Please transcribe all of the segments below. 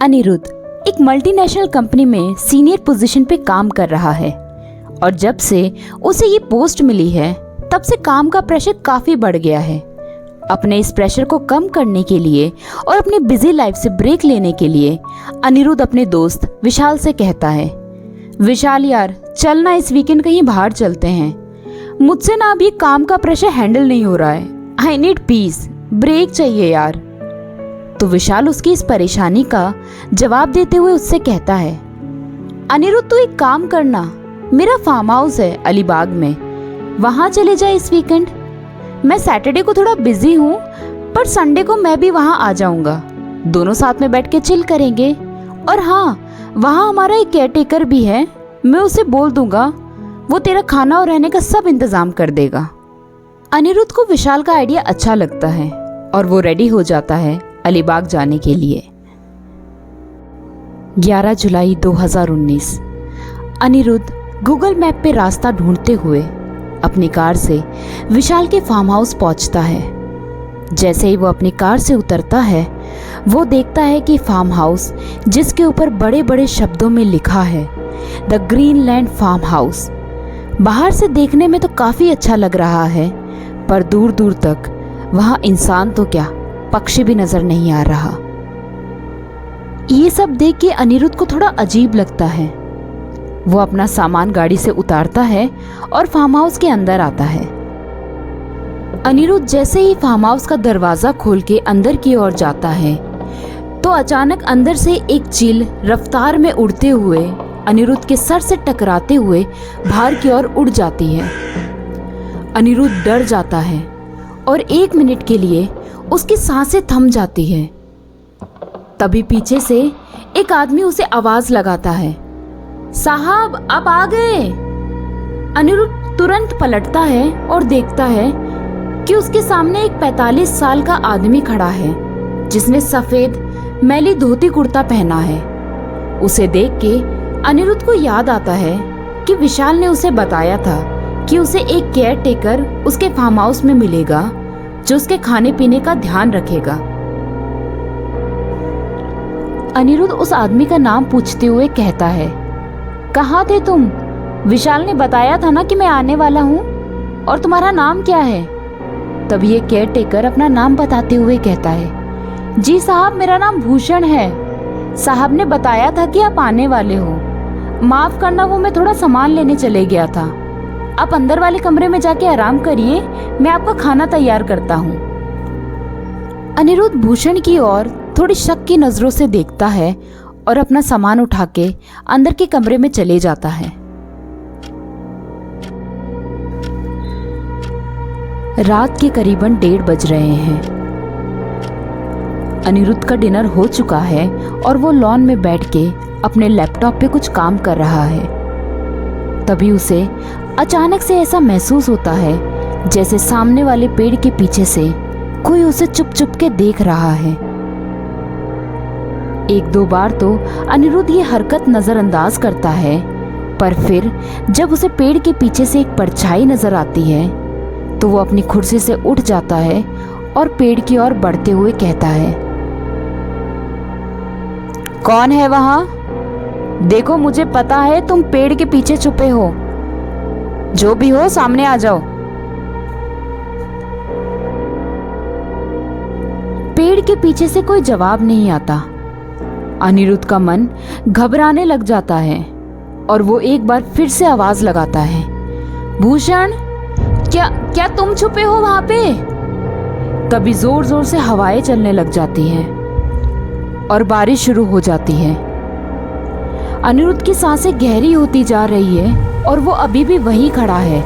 अनिरुद्ध एक multinational company में senior position पे काम कर रहा है और जब से उसे ये पोस्ट मिली है तब से काम का प्रेशर काफ़ी बढ़ गया है। अपने इस प्रेशर को कम करने के लिए और अपनी बिजी लाइफ से ब्रेक लेने के लिए अनिरुद्ध अपने दोस्त विशाल से कहता है, विशाल यार चलना इस वीकेंड कहीं बाहर चलते हैं, मुझसे ना अब ये काम का प्रेशर हैंडल नहीं हो रहा है, आई नीड पीस, ब्रेक चाहिए यार। तो विशाल उसकी इस परेशानी का जवाब देते हुए उससे कहता है, अनिरुद्ध तू एक काम करना, मेरा फार्म हाउस है अलीबाग में, वहाँ चले जाए इस वीकेंड। मैं सैटरडे को थोड़ा बिजी हूँ पर संडे को मैं भी वहाँ आ जाऊँगा, दोनों साथ में बैठ के चिल करेंगे। और हाँ, वहाँ हमारा एक केयरटेकर भी है, मैं उसे बोल दूंगा, वो तेरा खाना और रहने का सब इंतजाम कर देगा। अनिरुद्ध को विशाल का आइडिया अच्छा लगता है और वो रेडी हो जाता है अलीबाग जाने के लिए। 11 जुलाई 2019 अनिरुद्ध गूगल मैप पे रास्ता ढूंढते हुए अपनी कार से विशाल के फार्म हाउस पहुंचता है। जैसे ही वो अपनी कार से उतरता है वो देखता है कि फार्म हाउस जिसके ऊपर बड़े बड़े शब्दों में लिखा है द ग्रीनलैंड फार्म हाउस, बाहर से देखने में तो काफ़ी अच्छा लग रहा है पर दूर दूर तक वहाँ इंसान तो क्या पक्षी भी नजर नहीं आ रहा। ये सब देख के अनिरुद्ध को थोड़ा अजीब लगता है। वो अपना सामान गाड़ी से उतारता है और फार्म हाउस के अंदर आता है। अनिरुद्ध जैसे ही फार्म हाउस का दरवाजा खोल के अंदर की ओर जाता है तो अचानक अंदर से एक चील रफ्तार में उड़ते हुए अनिरुद्ध के सर से टकराते हुए बाहर की ओर उड़ जाती है। अनिरुद्ध डर जाता है और 1 मिनट के लिए उसकी सांसें थम जाती है। तभी पीछे से एक आदमी उसे आवाज लगाता है, साहब आप आ गए। अनिरुद्ध तुरंत पलटता है और देखता है कि उसके सामने एक 45 साल का आदमी खड़ा है जिसने सफेद मैली धोती कुर्ता पहना है। उसे देख के अनिरुद्ध को याद आता है कि विशाल ने उसे बताया था कि उसे एक केयर टेकर उसके फार्म हाउस में मिलेगा जो उसके खाने पीने का ध्यान रखेगा। अनिरुद्ध उस आदमी का नाम पूछते हुए कहता है, कहाँ थे तुम? विशाल ने बताया था ना कि मैं आने वाला हूँ, और तुम्हारा नाम क्या है? तभी ये केयर टेकर अपना नाम बताते हुए कहता है, जी साहब मेरा नाम भूषण है, साहब ने बताया था कि आप आने वाले हो, माफ करना वो मैं थोड़ा सामान लेने चले गया था, आप अंदर वाले कमरे में जाके आराम करिए, मैं आपका खाना तैयार करता हूँ। अनिरुद्ध भूषण की ओर थोड़ी शक की नजरों से देखता है और अपना सामान उठा के अंदर के कमरे में चले जाता है। रात के करीबन 1:30 बज रहे हैं। अनिरुद्ध का डिनर हो चुका है और वो लॉन में बैठ के अपने लैपटॉप पे कुछ काम कर रहा है। तभी उसे अचानक से ऐसा महसूस होता है जैसे सामने वाले पेड़ के पीछे से कोई उसे चुप चुप के देख रहा है। 1-2 बार तो अनिरुद्ध ये हरकत नजरअंदाज करता है, पर फिर जब उसे पेड़ के पीछे से एक परछाई नजर आती है तो वो अपनी कुर्सी से उठ जाता है और पेड़ की ओर बढ़ते हुए कहता है, कौन है वहां? देखो मुझे पता है तुम पेड़ के पीछे छुपे हो, जो भी हो सामने आ जाओ। पेड़ के पीछे से कोई जवाब नहीं आता। अनिरुद्ध का मन घबराने लग जाता है और वो एक बार फिर से आवाज लगाता है, भूषण क्या तुम छुपे हो वहां पे? तभी जोर जोर से हवाएं चलने लग जाती हैं और बारिश शुरू हो जाती है। अनिरुद्ध की सांसें गहरी होती जा रही है और वो अभी भी वहीं खड़ा है।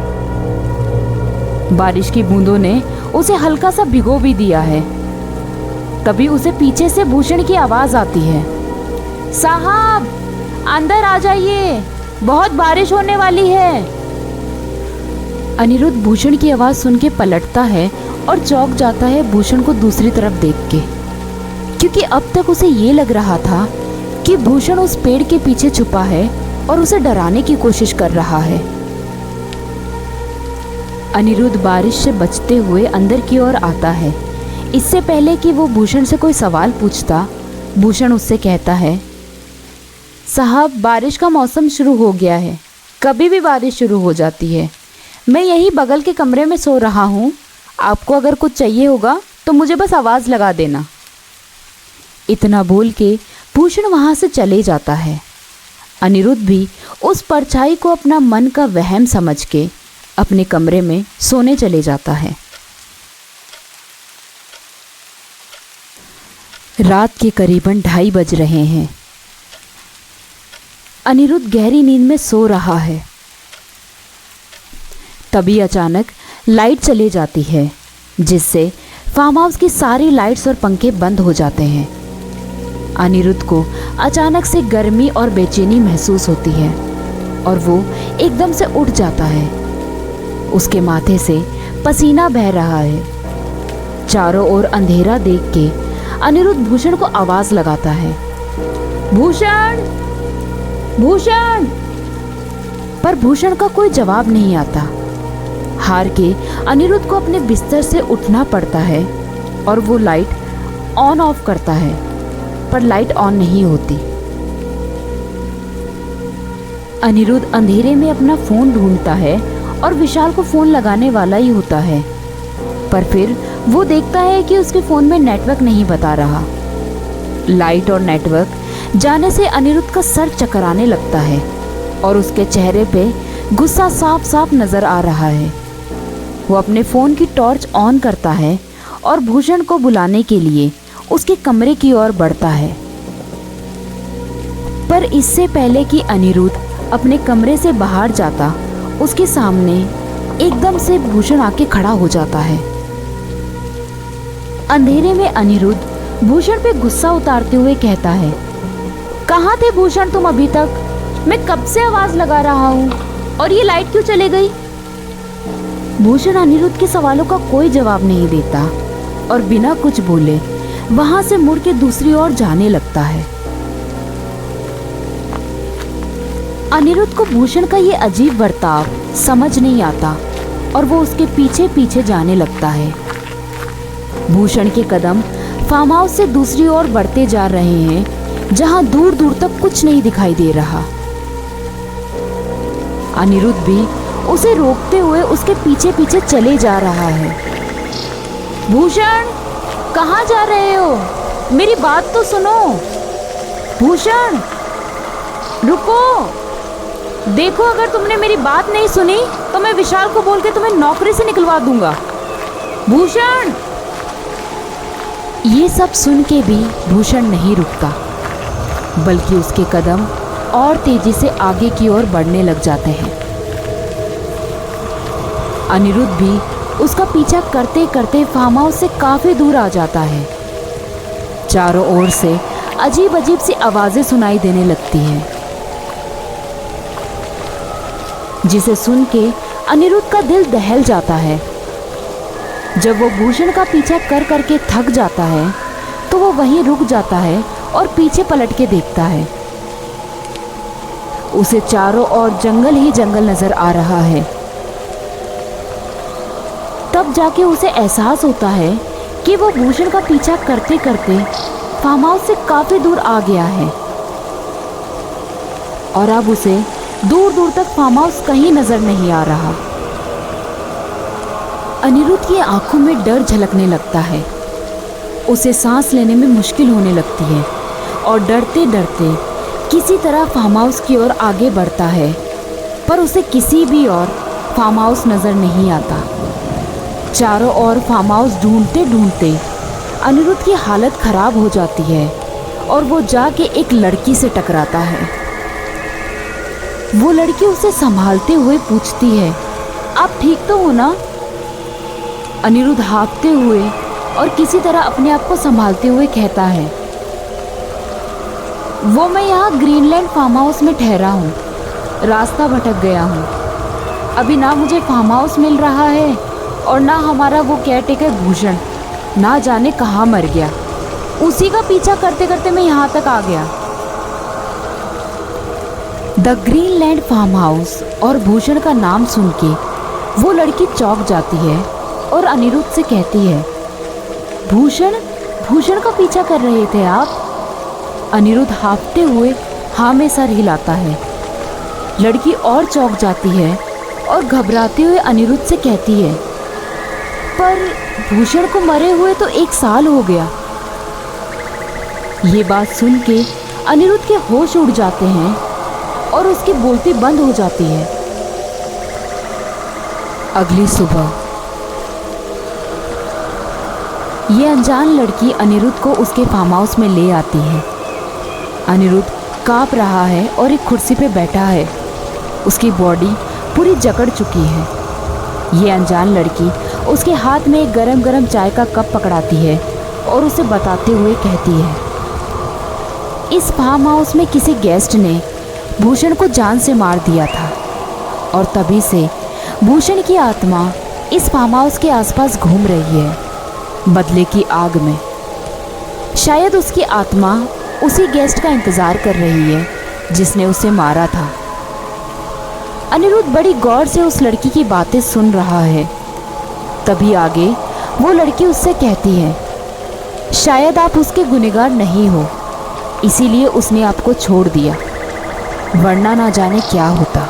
बारिश की बूंदों ने उसे हल्का सा भिगो भी दिया है। तभी उसे पीछे से भूषण की आवाज आती है, साहब अंदर आ जाइए, बहुत बारिश होने वाली है। अनिरुद्ध भूषण की आवाज सुन के पलटता है और चौंक जाता है भूषण को दूसरी तरफ देख के, क्योंकि अब तक उसे ये लग रहा था कि भूषण उस पेड़ के पीछे छुपा है और उसे डराने की कोशिश कर रहा है। अनिरुद्ध बारिश से बचते हुए अंदर की ओर आता है। इससे पहले कि वो भूषण से कोई सवाल पूछता, भूषण उससे कहता है, साहब बारिश का मौसम शुरू हो गया है, कभी भी बारिश शुरू हो जाती है। मैं यही बगल के कमरे में सो रहा हूँ, आपको अगर कुछ चाहिए होगा तो मुझे बस आवाज़ लगा देना। इतना बोल के भूषण वहाँ से चले जाता है। अनिरुद्ध भी उस परछाई को अपना मन का वहम समझ के अपने कमरे में सोने चले जाता है। रात के करीबन 2:30 बज रहे हैं। अनिरुद्ध गहरी नींद में सो रहा है। तभी अचानक लाइट चली जाती है, जिससे फार्म हाउस की सारी लाइट्स और पंखे बंद हो जाते हैं। अनिरुद्ध को अचानक से गर्मी और बेचैनी महसूस होती है और वो एकदम से उठ जाता है। उसके माथे से पसीना बह रहा है। चारों ओर अंधेरा देख के अनिरुद्ध भूषण को आवाज लगाता है, भूषण, भूषण। पर भूषण का कोई जवाब नहीं आता। हार के अनिरुद्ध को अपने बिस्तर से उठना पड़ता है और वो लाइट ऑन ऑफ करता है, पर लाइट ऑन नहीं होती। अनिरुद्ध अंधेरे में अपना फोन ढूंढता है और विशाल को फोन लगाने वाला ही होता है, पर फिर वो देखता है कि उसके फोन में नेटवर्क नहीं बता रहा। लाइट और नेटवर्क जाने से अनिरुद्ध का सर चकराने लगता है और उसके चेहरे पे गुस्सा साफ साफ नजर आ रहा है। वो अपने फोन की टॉर्च ऑन करता है और भूषण को बुलाने के लिए उसके कमरे की ओर बढ़ता है। पर इससे पहले कि अनिरुद्ध अपने कमरे से बाहर जाता, उसके सामने एकदम से भूषण आके खड़ा हो जाता है। अंधेरे में अनिरुद्ध भूषण पे गुस्सा उतारते हुए कहता है, कहाँ थे भूषण तुम अभी तक? मैं कब से आवाज लगा रहा हूँ और ये लाइट क्यों चले गई? भूषण अनिरुद्ध के सवालों का कोई जवाब नहीं देता और बिना कुछ बोले वहां से मुड़ के दूसरी ओर जाने लगता है। अनिरुद्ध को भूषण का ये अजीब बर्ताव समझ नहीं आता और वो उसके पीछे पीछे जाने लगता है। भूषण के कदम फार्म हाउस से दूसरी ओर बढ़ते जा रहे हैं, जहां दूर दूर तक कुछ नहीं दिखाई दे रहा। अनिरुद्ध भी उसे रोकते हुए उसके पीछे पीछे चले जा रहा है। भूषण, कहाँ जा रहे हो? मेरी बात तो सुनो। भूषण, रुको। देखो, अगर तुमने मेरी बात नहीं सुनी तो मैं विशाल को बोल के तुम्हें नौकरी से निकलवा दूंगा। भूषण। ये सब सुन के भी भूषण नहीं रुकता, बल्कि उसके कदम और तेजी से आगे की ओर बढ़ने लग जाते हैं। अनिरुद्ध भी उसका पीछा करते करते फार्म हाउस से काफी दूर आ जाता है। चारों ओर से अजीब अजीब सी आवाजें सुनाई देने लगती हैं, जिसे सुन के अनिरुद्ध का दिल दहल जाता है। जब वो भूषण का पीछा कर करके थक जाता है तो वो वहीं रुक जाता है और पीछे पलट के देखता है। उसे चारों ओर जंगल ही जंगल नजर आ रहा है। तब जाके उसे एहसास होता है कि वो भूषण का पीछा करते करते फार्म हाउस से काफी दूर आ गया है और अब उसे दूर दूर तक फार्म हाउस कहीं नजर नहीं आ रहा। अनिरुद्ध की आंखों में डर झलकने लगता है। उसे सांस लेने में मुश्किल होने लगती है और डरते डरते किसी तरह फार्म हाउस की ओर आगे बढ़ता है, पर उसे किसी भी और फार्म हाउस नजर नहीं आता। चारों ओर फार्म हाउस ढूंढते ढूंढते अनिरुद्ध की हालत खराब हो जाती है और वो जाके एक लड़की से टकराता है। वो लड़की उसे संभालते हुए पूछती है, आप ठीक तो हो ना? अनिरुद्ध हाँफते हुए और किसी तरह अपने आप को संभालते हुए कहता है, वो मैं यहाँ ग्रीनलैंड फार्म हाउस में ठहरा हूँ, रास्ता भटक गया हूँ। अभी ना मुझे फार्म हाउस मिल रहा है और ना हमारा वो केयरटेकर भूषण ना जाने कहाँ मर गया। उसी का पीछा करते करते मैं यहाँ तक आ गया। द ग्रीनलैंड फार्म हाउस और भूषण का नाम सुन के वो लड़की चौंक जाती है और अनिरुद्ध से कहती है, भूषण, भूषण का पीछा कर रहे थे आप? अनिरुद्ध हांफते हुए हाँ में सर हिलाता है। लड़की और चौंक जाती है और घबराते हुए अनिरुद्ध से कहती है, पर भूषण को मरे हुए तो 1 साल हो गया। ये बात सुन के अनिरुद्ध के होश उड़ जाते हैं और उसकी बोलती बंद हो जाती है। अगली सुबह ये अनजान लड़की अनिरुद्ध को उसके फार्म हाउस में ले आती है। अनिरुद्ध कांप रहा है और एक कुर्सी पे बैठा है। उसकी बॉडी पूरी जकड़ चुकी है। ये अनजान लड़की उसके हाथ में एक गरम गरम चाय का कप पकड़ाती है और उसे बताते हुए कहती है, इस फार्म हाउस में किसी गेस्ट ने भूषण को जान से मार दिया था और तभी से भूषण की आत्मा इस फार्म हाउस के आसपास घूम रही है, बदले की आग में। शायद उसकी आत्मा उसी गेस्ट का इंतज़ार कर रही है जिसने उसे मारा था। अनिरुद्ध बड़ी गौर से उस लड़की की बातें सुन रहा है। तभी आगे वो लड़की उससे कहती है, शायद आप उसके गुनहगार नहीं हो, इसीलिए उसने आपको छोड़ दिया, वरना ना जाने क्या होता।